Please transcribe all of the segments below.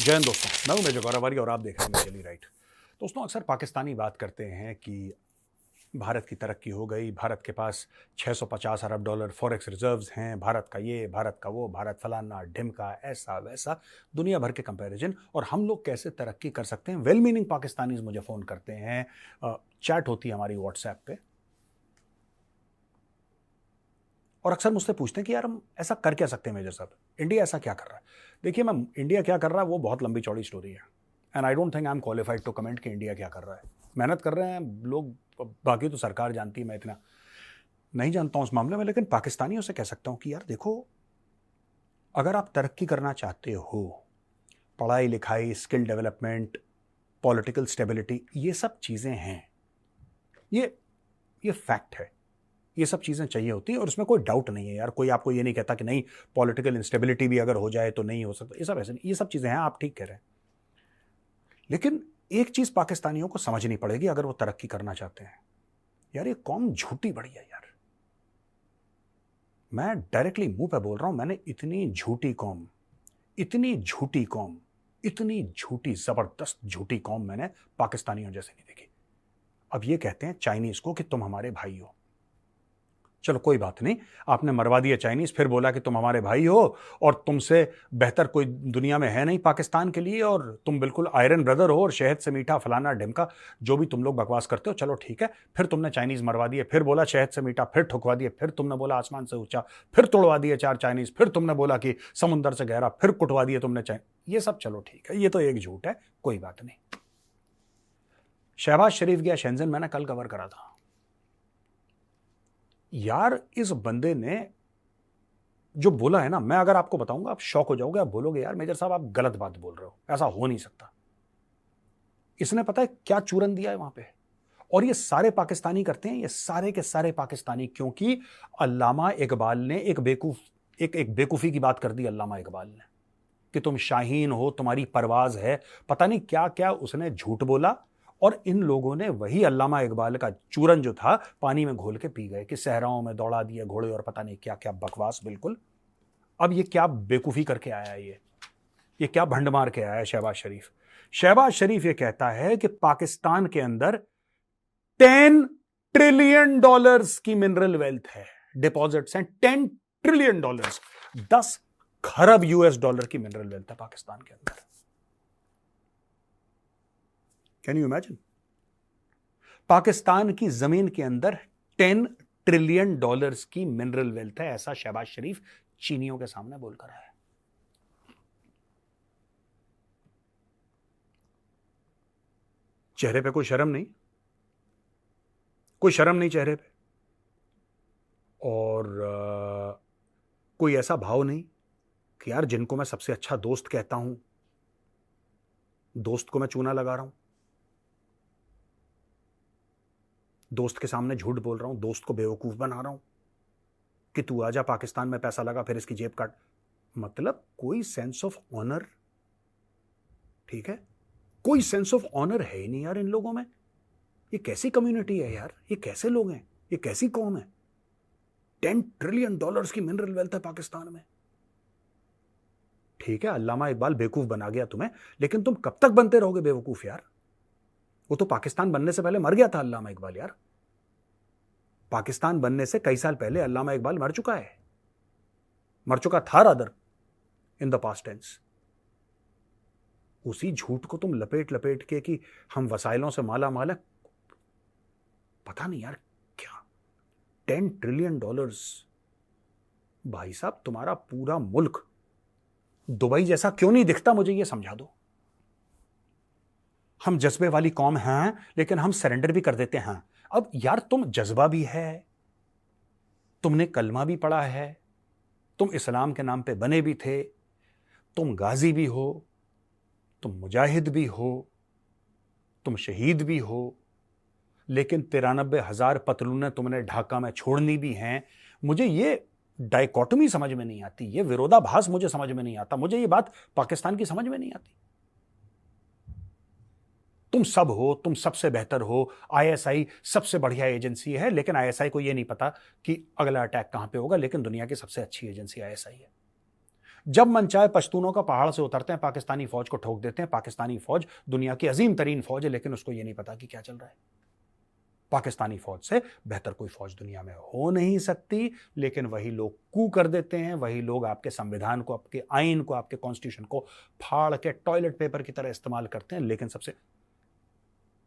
जय हिंद दोस्तों, मैं हूं मेजर गौरव और आप देख रहे हैं मेजरली राइट। दोस्तों, अक्सर पाकिस्तानी बात करते हैं कि भारत की तरक्की हो गई, भारत के पास 650 अरब डॉलर फॉरेक्स रिजर्व्स हैं, भारत का ये, भारत का वो, भारत फलाना ढिमका, ऐसा वैसा, दुनिया भर के कंपैरिजन, और हम लोग कैसे तरक्की कर सकते हैं। वेल मीनिंग पाकिस्तानीज मुझे फ़ोन करते हैं, चैट होती है हमारी व्हाट्सएप पे, और अक्सर मुझसे पूछते हैं कि यार हम ऐसा कर क्या सकते हैं मेजर साहब, इंडिया ऐसा क्या कर रहा है। देखिए, मैं इंडिया क्या कर रहा है वो बहुत लंबी चौड़ी स्टोरी है, and I don't think I am qualified to comment कि इंडिया क्या कर रहा है। मेहनत कर रहे हैं लोग, बाकी तो सरकार जानती है, मैं इतना नहीं जानता हूँ उस मामले में, लेकिन पाकिस्तानियों से कह सकता हूँ कि यार देखो, अगर आप तरक्की करना चाहते हो, पढ़ाई लिखाई, स्किल डेवलपमेंट, पॉलिटिकल स्टेबिलिटी, ये सब चीज़ें हैं, ये फैक्ट है, ये सब चीज़ें चाहिए होती हैं, और इसमें कोई डाउट नहीं है यार। कोई आपको ये नहीं कहता कि नहीं, पॉलिटिकल इंस्टेबिलिटी भी अगर हो जाए तो नहीं हो सकता, ये सब ऐसे नहीं, ये सब चीज़ें हैं, आप ठीक कह रहे हैं। लेकिन एक चीज़ पाकिस्तानियों को समझनी पड़ेगी अगर वो तरक्की करना चाहते हैं। यार, ये कौम झूठी बड़ी है यार, मैं डायरेक्टली मुंह पे बोल रहा हूं। मैंने इतनी झूठी कौम, इतनी झूठी कौम, इतनी झूठी, जबरदस्त झूठी कौम मैंने पाकिस्तानियों जैसे नहीं देखी। अब ये कहते हैं चाइनीज को कि तुम हमारे भाई हो। चलो कोई बात नहीं, आपने मरवा दिया चाइनीज, फिर बोला कि तुम हमारे भाई हो और तुमसे बेहतर कोई दुनिया में है नहीं पाकिस्तान के लिए, और तुम बिल्कुल आयरन ब्रदर हो और शहद से मीठा फलाना ढिमका, जो भी तुम लोग बकवास करते हो। चलो ठीक है, फिर तुमने चाइनीज मरवा दिए, फिर बोला शहद से मीठा, फिर ठुकवा दिए, फिर तुमने बोला आसमान से ऊंचा, फिर तोड़वा दिए चार चाइनीज, फिर तुमने बोला कि समुंदर से गहरा, फिर कुटवा दिए तुमने ये सब चलो ठीक है, ये तो एक झूठ है, कोई बात नहीं। शहबाज शरीफ गया शेंजन, मैंने कल कवर करा था यार। इस बंदे ने जो बोला है ना, मैं अगर आपको बताऊंगा आप शॉक हो जाओगे, आप बोलोगे यार मेजर साहब आप गलत बात बोल रहे हो, ऐसा हो नहीं सकता। इसने पता है क्या चूरन दिया है वहां पे, और ये सारे पाकिस्तानी करते हैं, ये सारे के सारे पाकिस्तानी, क्योंकि अल्लामा इकबाल ने एक बेवकूफी की बात कर दी अल्लामा इकबाल ने, कि तुम शाहीन हो, तुम्हारी परवाज है, पता नहीं क्या क्या उसने झूठ बोला, और इन लोगों ने वही अल्लामा इकबाल का चूरन जो था पानी में घोल के पी गए, कि सहराओं में दौड़ा दिए घोड़े और पता नहीं क्या क्या बकवास बिल्कुल। अब ये क्या बेवकूफ़ी करके आया है, ये क्या भंड मार के आया है शहबाज शरीफ। शहबाज शरीफ ये कहता है कि पाकिस्तान के अंदर 10 ट्रिलियन डॉलर्स की मिनरल वेल्थ है, डिपॉजिट्स हैं 10 ट्रिलियन डॉलर्स, 10 खरब यूएस डॉलर की मिनरल वेल्थ है पाकिस्तान के अंदर। Can you imagine? पाकिस्तान की जमीन के अंदर 10 ट्रिलियन डॉलर्स की मिनरल वेल्थ है, ऐसा शहबाज शरीफ चीनियों के सामने बोलकर आया है। चेहरे पे कोई शर्म नहीं, कोई शर्म नहीं चेहरे पे, और कोई ऐसा भाव नहीं कि यार जिनको मैं सबसे अच्छा दोस्त कहता हूं, दोस्त को मैं चूना लगा रहा हूं, दोस्त के सामने झूठ बोल रहा हूं, दोस्त को बेवकूफ बना रहा हूं कि तू आजा पाकिस्तान में पैसा लगा फिर इसकी जेब काट। मतलब कोई सेंस ऑफ ऑनर, ठीक है, कोई सेंस ऑफ ऑनर है ही नहीं यार इन लोगों में। ये कैसी कम्युनिटी है यार, ये कैसे लोग हैं, ये कैसी कौम है। 10 ट्रिलियन डॉलर्स की मिनरल वेल्थ है पाकिस्तान में। ठीक है, अल्लामा इकबाल बेवकूफ बना गया तुम्हें, लेकिन तुम कब तक बनते रहोगे बेवकूफ यार। वो तो पाकिस्तान बनने से पहले मर गया था अल्लामा इकबाल यार। पाकिस्तान बनने से कई साल पहले अल्लामा इकबाल मर चुका है, मर चुका था rather, in the past tense. उसी झूठ को तुम लपेट लपेट के कि हम वसाइलों से माला माल है, पता नहीं यार क्या। 10 ट्रिलियन डॉलर्स, भाई साहब तुम्हारा पूरा मुल्क दुबई जैसा क्यों नहीं दिखता, मुझे ये समझा दो। हम जज्बे वाली कौम हैं, लेकिन हम सरेंडर भी कर देते हैं। अब यार तुम जज्बा भी है, तुमने कलमा भी पढ़ा है, तुम इस्लाम के नाम पे बने भी थे, तुम गाजी भी हो, तुम मुजाहिद भी हो, तुम शहीद भी हो, लेकिन 93,000 पतलूनें तुमने ढाका में छोड़नी भी हैं। मुझे ये डाइकोटमी समझ में नहीं आती, ये विरोधाभास मुझे समझ में नहीं आता, मुझे ये बात पाकिस्तान की समझ में नहीं आती। तुम सब हो, तुम सबसे बेहतर हो, आईएसआई सबसे बढ़िया एजेंसी है, लेकिन आईएसआई को यह नहीं पता कि अगला अटैक कहां पे होगा, लेकिन दुनिया की सबसे अच्छी एजेंसी आईएसआई है। जब मन चाहे पश्तूनों का पहाड़ से उतरते हैं, पाकिस्तानी फौज को ठोक देते हैं। पाकिस्तानी फौज दुनिया की अजीम तरीन फौज है, लेकिन उसको यह नहीं पता कि क्या चल रहा है। पाकिस्तानी फौज से बेहतर कोई फौज दुनिया में हो नहीं सकती, लेकिन वही लोग कू कर देते हैं। वही लोग आपके संविधान को, आपके आइन को, आपके कॉन्स्टिट्यूशन को फाड़ के टॉयलेट पेपर की तरह इस्तेमाल करते हैं। लेकिन सबसे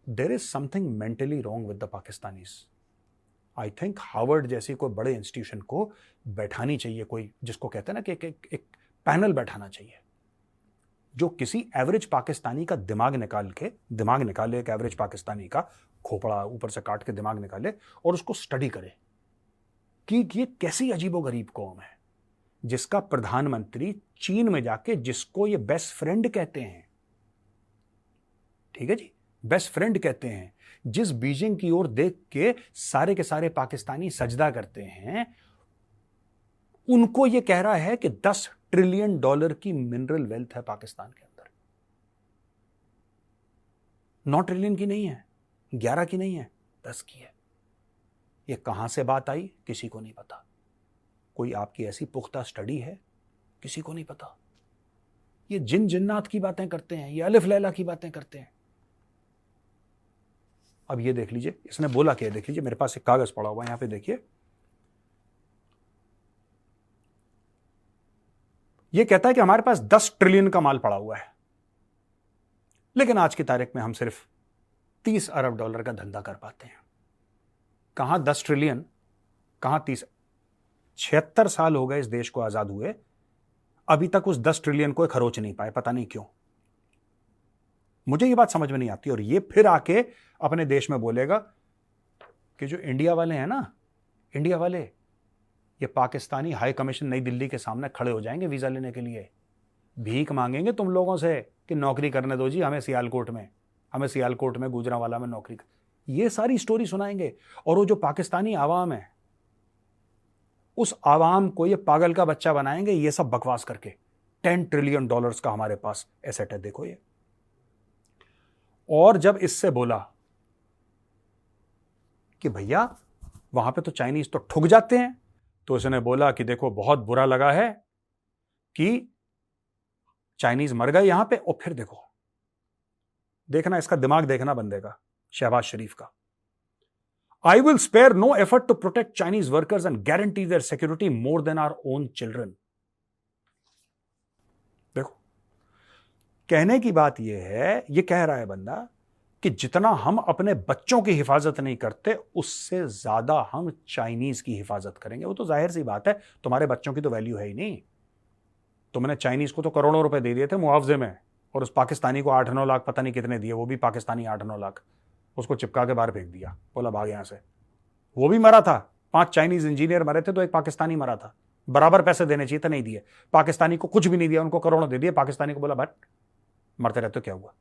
there is something mentally wrong with the Pakistanis. I think Harvard जैसी कोई बड़े इंस्टीट्यूशन को बैठानी चाहिए, कोई जिसको कहते हैं ना कि एक पैनल बैठाना चाहिए जो किसी एवरेज पाकिस्तानी का दिमाग निकाले, एक एवरेज पाकिस्तानी का खोपड़ा ऊपर से काट के दिमाग निकाले और उसको स्टडी करे कि ये कैसी अजीबोगरीब कौम है जिसका प्रधानमंत्री चीन में जाके, जिसको ये बेस्ट फ्रेंड कहते हैं, ठीक है जी, बेस्ट फ्रेंड कहते हैं, जिस बीजिंग की ओर देख के सारे के सारे पाकिस्तानी सजदा करते हैं, उनको यह कह रहा है कि 10 ट्रिलियन डॉलर की मिनरल वेल्थ है पाकिस्तान के अंदर। 9 ट्रिलियन की नहीं है, 11 की नहीं है, 10 की है। यह कहां से बात आई किसी को नहीं पता। कोई आपकी ऐसी पुख्ता स्टडी है, किसी को नहीं पता। ये जिन जिन्नात की बातें करते हैं, ये अलिफ लैला की बातें करते हैं। अब ये देख लीजिए इसने बोला क्या, देख लीजिए मेरे पास एक कागज पड़ा हुआ है, यहां पे देखिए। ये कहता है कि हमारे पास 10 ट्रिलियन का माल पड़ा हुआ है, लेकिन आज की तारीख में हम सिर्फ 30 अरब डॉलर का धंधा कर पाते हैं। कहां 10 ट्रिलियन, कहां 30। 76 साल हो गए इस देश को आजाद हुए, अभी तक उस 10 ट्रिलियन को खरोच नहीं पाए, पता नहीं क्यों। मुझे ये बात समझ में नहीं आती। और ये फिर आके अपने देश में बोलेगा कि जो इंडिया वाले हैं ना, इंडिया वाले, ये पाकिस्तानी हाई कमीशन नई दिल्ली के सामने खड़े हो जाएंगे वीजा लेने के लिए, भीख मांगेंगे तुम लोगों से कि नौकरी करने दो जी हमें सियालकोट में, गुजरांवाला में नौकरी। ये सारी स्टोरी सुनाएंगे। और वो जो पाकिस्तानी आवाम है, उस आवाम को ये पागल का बच्चा बनाएंगे ये सब बकवास करके। 10 ट्रिलियन डॉलर्स का हमारे पास एसेट है, देखो ये। और जब इससे बोला कि भैया वहां पे तो चाइनीज तो ठुक जाते हैं, तो उसने बोला कि देखो बहुत बुरा लगा है कि चाइनीज मर गए यहां पे। और फिर देखना इसका दिमाग, देखना बंदे का, शहबाज शरीफ का। I will spare no effort to protect Chinese workers and guarantee their security more than our own children. देखो कहने की बात यह है, यह कह रहा है बंदा कि जितना हम अपने बच्चों की हिफाजत नहीं करते, उससे ज्यादा हम चाइनीज की हिफाजत करेंगे। वो तो जाहिर सी बात है, तुम्हारे बच्चों की तो वैल्यू है ही नहीं। तुमने चाइनीज को तो करोड़ों रुपए दे दिए थे मुआवजे में, और उस पाकिस्तानी को 8-9 लाख पता नहीं कितने दिए, वो भी पाकिस्तानी 8-9 लाख, उसको चिपका के बाहर फेंक दिया, बोला भाग यहां से। वो भी मरा था, 5 चाइनीज इंजीनियर मरे थे तो एक पाकिस्तानी मरा था। बराबर पैसे देने चाहिए थे, नहीं दिए। पाकिस्तानी को कुछ भी नहीं दिया, उनको करोड़ों दे दिए, पाकिस्तानी को बोला भट मरते रहते क्या हुआ।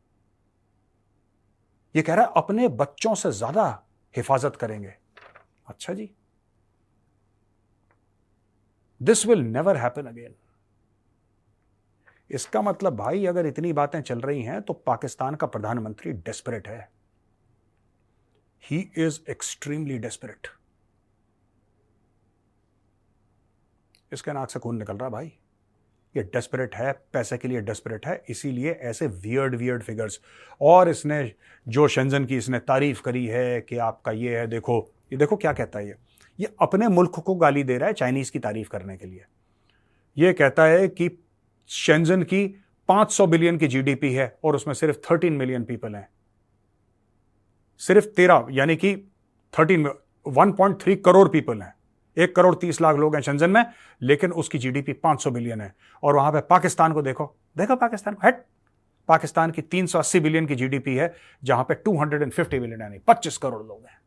ये कह रहा है अपने बच्चों से ज्यादा हिफाजत करेंगे। अच्छा जी, this will never happen again. इसका मतलब भाई अगर इतनी बातें चल रही हैं तो पाकिस्तान का प्रधानमंत्री डेस्परेट है। He is extremely desperate. इसके नाक से खून निकल रहा भाई। ये डेस्परेट है, पैसे के लिए डेस्परेट है, इसीलिए ऐसे वियर्ड फिगर्स। और इसने जो शेंजन की इसने तारीफ करी है कि आपका ये है, देखो ये देखो क्या कहता है ये अपने मुल्क को गाली दे रहा है चाइनीज की तारीफ करने के लिए। ये कहता है कि शेंजन की 500 बिलियन की जीडीपी है और उसमें सिर्फ 13 मिलियन पीपल हैं, सिर्फ 13, यानी कि 1.3 करोड़ पीपल हैं। 1 करोड़ 30 लाख लोग हैं शेंजन में, लेकिन उसकी जीडीपी 500 बिलियन है। और वहां पे पाकिस्तान को देखो पाकिस्तान को, हट, पाकिस्तान की 380 बिलियन की जीडीपी है, जहां पे 250 बिलियन यानी 25 करोड़ लोग हैं।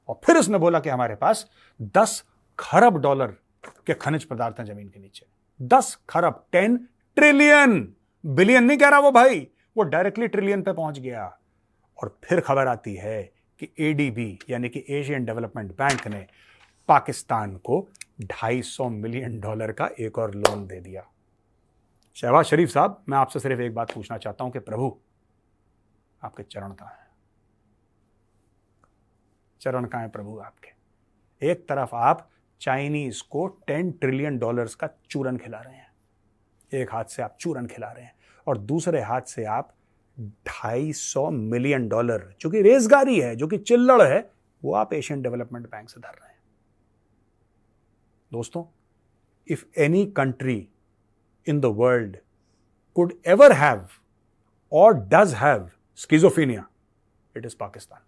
और फिर उसने बोला कि हमारे पास 10 खरब डॉलर के खनिज पदार्थ हैं जमीन के नीचे। 10 खरब, 10 ट्रिलियन, बिलियन नहीं कह रहा वो भाई, वो डायरेक्टली ट्रिलियन पे पहुंच गया। और फिर खबर आती है कि एडीबी यानी कि एशियन डेवलपमेंट बैंक ने पाकिस्तान को 250 मिलियन डॉलर का एक और लोन दे दिया। शहबाज शरीफ साहब, मैं आपसे सिर्फ एक बात पूछना चाहता हूं कि प्रभु आपके चरण कहां हैं? चरण कहां हैं प्रभु आपके? एक तरफ आप चाइनीज को $10 ट्रिलियन का चूरन खिला रहे हैं। एक हाथ से आप चूरन खिला रहे हैं और दूसरे हाथ से आप $250 मिलियन जो कि रेजगारी है, जो कि चिल्लड़ है, वो आप एशियन डेवलपमेंट बैंक से धर रहे हैं। दोस्तों, if any country in the world could ever have or does have schizophrenia, it is Pakistan.